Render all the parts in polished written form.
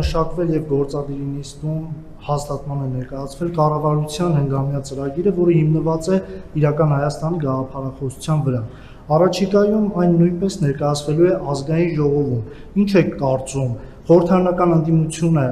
մշակվել եւ գործադիրի նիստում հաստատման է ներկայացվել կառավարության հնգամյա ծրագիրը, որը հիմնված է իրական Հայաստանի գաղափարախոսության վրա։ Առաջիկայում այն նույնպես ներկայացվելու է ազգային ժողովում։ Ինչ է կարծում, խորհրդարանական ընդդիմությունը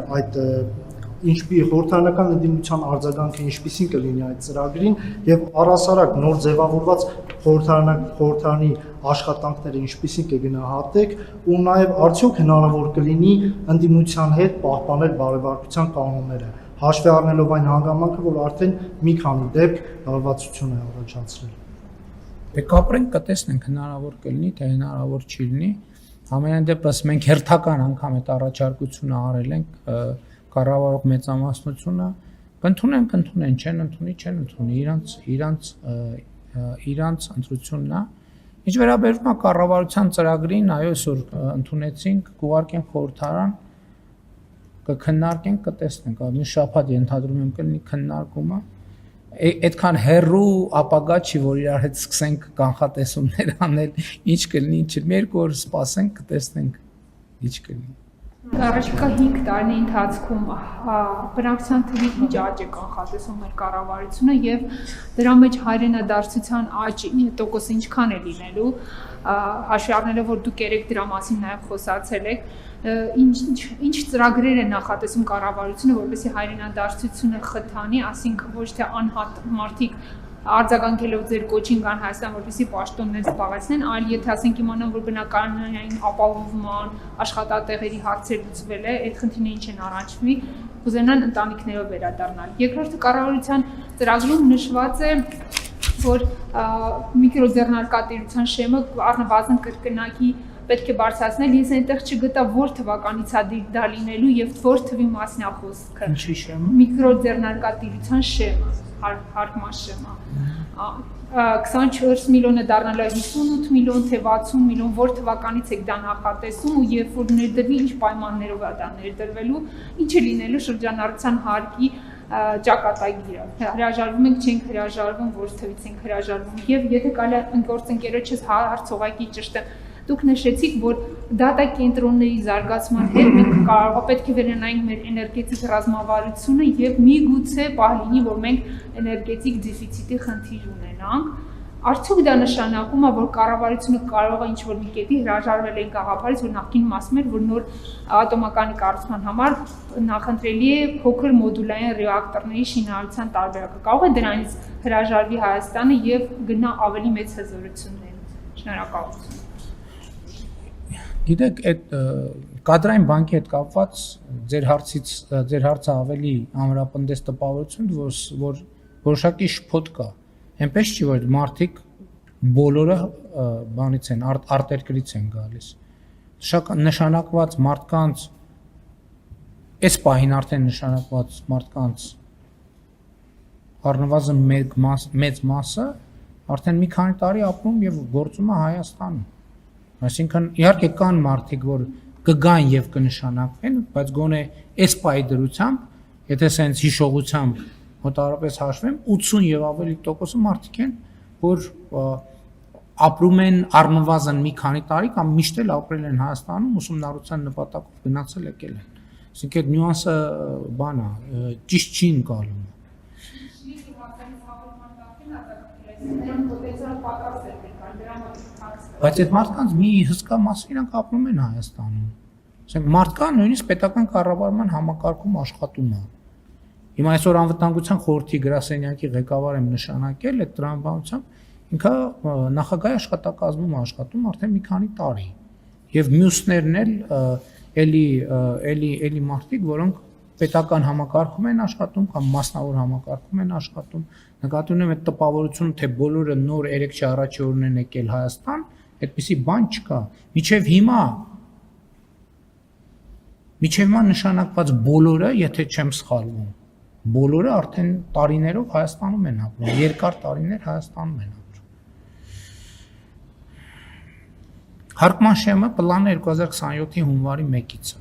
խորհրդարանական ընդդիմության արձագանքը ինչպիսին կլինի այդ ծրագրին եւ առհասարակ նոր ձևավորված խորհրդարանի աշխատանքները ինչպիսին կգնահատեք ու նաեւ արդյոք հնարավոր կլինի ընդդիմության հետ պահպանել բարեվարկության կանոնները, հաշվի առնելով այն հանգամանքը, որ արդեն մի քանի դեպք լարվածություն է առաջացրել։ Դե կապրենք կտեսնենք հնարավոր կլինի, թե հնարավոր չի լինի։ Ամենայն դեպս մենք հերթական անգամ այդ առաջարկությունը արել ենք կառավարող մեծամասնությունը կընդունեն, չեն ընդունի, իրանց ընտրությունն է։ Ինչ վերաբերում է կառավարության ծրագրին, այո, այսօր ընդունեցինք, կուղարկենք խորհրդարան, կքննարկենք, կտեսնենք, մի շաբաթ ենթադրում եմ կլինի քննարկումը։ Այդքան հեռու ապագա չի, որ իրար հետ սկսենք կանխատեսումներ անել, ինչ կլինի, ինչ մի երկու օր սպասենք, կտեսնենք, ինչ կլինի։ Առաջիկա 5 տարիների ընթացքում բնակչության թվի ինչ աճ է կանխատեսում մեր կառավարությունը եւ դրա մեջ հայրենադարձության աճի տոկոսը ինչքան է լինելու, հաշվի առնելով որ դուք երեք դրա մասին նաեւ խոսացել եք, ինչ ծրագրեր է նախատեսում կառավարությունը, որպեսզի հայրենադարձությունը խթանի, ասինքն ոչ թե անհատ մարդիկ արձագանքելով ձեր կոչին կան Հայաստան, որպեսզի պաշտոններ զբաղեցնեն, այլ եթե ասենք իմանան, որ բնակարանային ապահովման, աշխատատեղերի հարցեր լուծվել է, այդ խնդիրները ինչ են առնչվի, կուզենան ընտանիքներով վերադառնալ։ Երկրորդը կառավարության ծրագրում նշված է, որ միկրոձեռնարկատիրության շեմը առնվազն կրկնակի պետք է բարձրացնել, ես այնտեղ չգտա որ թվականից է դա լինելու եւ որ թվի մասն է խոսքը։ Ինչի շեմը։ Միկրոձեռնարկատիրության շեմը, հարկման շեմը։ 24 միլիոնը դառնալու է 58 միլիոն, թե 60 միլիոն, որ թվականից եք դա նախատեսում ու երբ որ ներդրվի, ինչ պայմաններով է դա ներդրվելու, ինչ է լինելու շրջանառության հարկի ճակատագիրը։ Հրաժարվում ենք, չենք հրաժարվում, որ թվից ենք հրաժարվում։ Եվ եթե կարելի է գործընկերոջս հարցողակի ճշտեմ, դուք նշեցիք, որ դատա կենտրոնների զարգացման հետ մենք կարող պետք է վերանայենք մեր էներգետիկ ռազմավարությունը եւ միգուցե պահլինի, որ մենք էներգետիկ դեֆիցիտի խնդիր ունենանք։ Արդյոք դա նշանակում է, որ կառավարությունը կարող է ինչ-որ մի կետի հրաժարվել այն գաղափարից, որ նախկինում ասում էր, որ նոր ատոմականի կառուցման համար նախընտրելի է փոքր մոդուլային ռեակտորների շինարարության տարբերակը։ Կարող է դրանից հրաժարվի Հայաստանը եւ գնա ավելի մեծ հզորություններ։ Շնորհակալություն։ Գիտեք, այդ կադրային բանկի հետ կապված ձեր հարցը ավելի ամրապնդեց տպավորություն, որ որոշակի շփոթ կա։ Այնպես չի, որ մարդիկ բոլորը բանից են, արտերկրից են գալիս։ Նշանակված մարդկանց, այս պահին արդեն նշանակված մարդկանց առնվազն մեծ մասը արդեն մի քանի տարի ապրում եւ գործում է Հայաստանում։ Այսինքն իհարկե կան մարդիկ, որ կգան եւ կնշանակվեն, բայց գոնե այս պահի դրությամբ, եթե սենց հիշողությամբ մոտավորապես հաշվեմ, 80 եւ ավելի տոկոսը մարդիկ են, որ ապրում են առնվազն մի քանի տարի կամ միշտ էլ ապրել են Հայաստանում, ուսումնառության նպատակով գնացել եկել են։ Այսինքն այդ նյուանսը բան է, ճիշտ չի ընկալում։ Բայց այդ մարդկանց մի հսկա մասը իրանք ապրում են Հայաստանում։ Ասենք մարդկան նույնիսկ պետական կառավարման համակարգում աշխատում է։ Հիմա այսօր անվտանգության խորհրդի գրասենյակի ղեկավար եմ նշանակել այդ տրամաբանությամբ, ինքը նախագահի աշխատակազմում է աշխատում արդեն մի քանի տարի։ Եվ մյուսներն էլ մարդիկ, որոնք պետական համակարգում են աշխատում կամ մասնավոր համակարգում են աշխատում, նկատի ունեմ այդ տպավորությունը, թե բոլորը նոր 3-4 առաջի օրն են եկել Հայաստան, այդպիսի բան չկա։ Միջև հիմա նշանակված բոլորը, եթե չեմ սխալվում, բոլորը արդեն տարիներով Հայաստանում են ապրում, երկար տարիներ Հայաստանում են ապրում։ Հարկման շեմը պլանը 2027-ի հունվարի 1-ից է։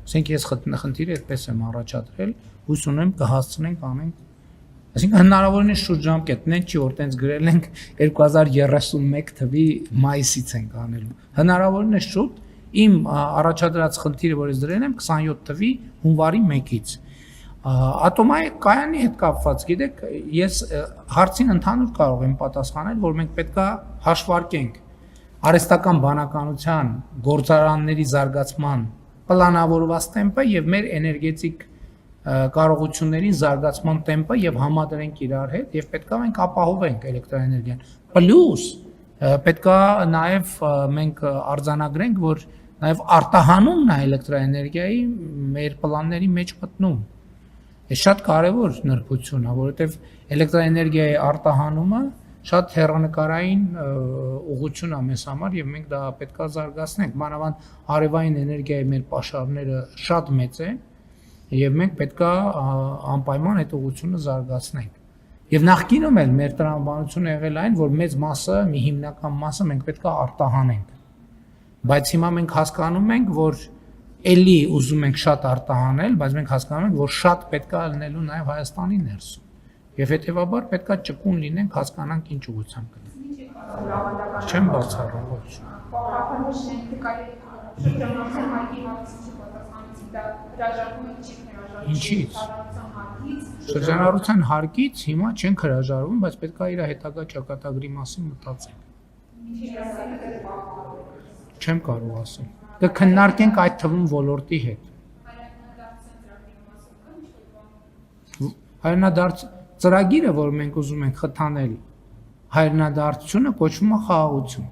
Ասենք ես խնդիրը այդպես եմ առաջադրել, հույս ունեմ կհասցնենք անենք։ Այսինքն հնարավորին է շրջժամկետ, նեն չի որ տենց գրել ենք 2031 թվի մայիսից ենք անելու։ Հնարավորին է շուտ, Իմ առաջադրած խնդիրը, որ ես դրել եմ 27 թվի հունվարի 1-ից ատոմային կայանի հետ կապված, գիտեք, ես հարցին ընդհանուր կարող եմ պատասխանել, որ մենք պետքա հաշվարկենք արհեստական բանականության գործարանների զարգացման պլանավորված տեմպը եւ մեր էներգետիկ կարողությունների զարգացման տեմպը եւ համադրենք իրար հետ եւ պետքա մենք ապահովենք էլեկտրաէներգիան։ Պլյուս պետքա նաեւ մենք արձանագրենք, որ նաեւ արտահանումն է էլեկտրաէներգիայի մեր պլանների մեջ մտնում։ Այս շատ կարևոր նրբություն է, որովհետեւ էլեկտրաէներգիայի արտահանումը շատ հեռանկարային ուղղություն է մեզ համար եւ մենք դա պետքա զարգացնենք։ Մանավանդ արևային էներգիայի մեր պաշարները շատ մեծ է եւ մենք պետքա անպայման այդ ուղղությունը զարգացնենք։ Եվ նախկինում էլ մեր տրամաբանությունը եղել այն, որ մեծ մասը, մի հիմնական մասը մենք պետքա արտահանենք։ Բայց հիմա մենք հասկանում ենք, որ էլի ուզում ենք շատ արտահանել, բայց մենք հասկանում ենք, որ շատ պետքա լինելու նաեւ Հայաստանի ներսում։ Եվ հետեւաբար պետքա ճկուն լինենք, հասկանանք ինչ ուղղությամբ գնանք։ Չեմ բացառում, ոչ։ Ինչի՞ց։ Շրջանառության հարկից հիմա չենք հրաժարվում, բայց պետքա իր հետագա ճակատագրի մասին մտածենք։ Չեմ կարող ասել։ Կքննարկենք այդ թվում ոլորտի հետ։ Հայրենադարձ ծրագիրը, որ մենք ուզում ենք խթանել, հայրենադարձությունը կոչվում է խաղաղություն։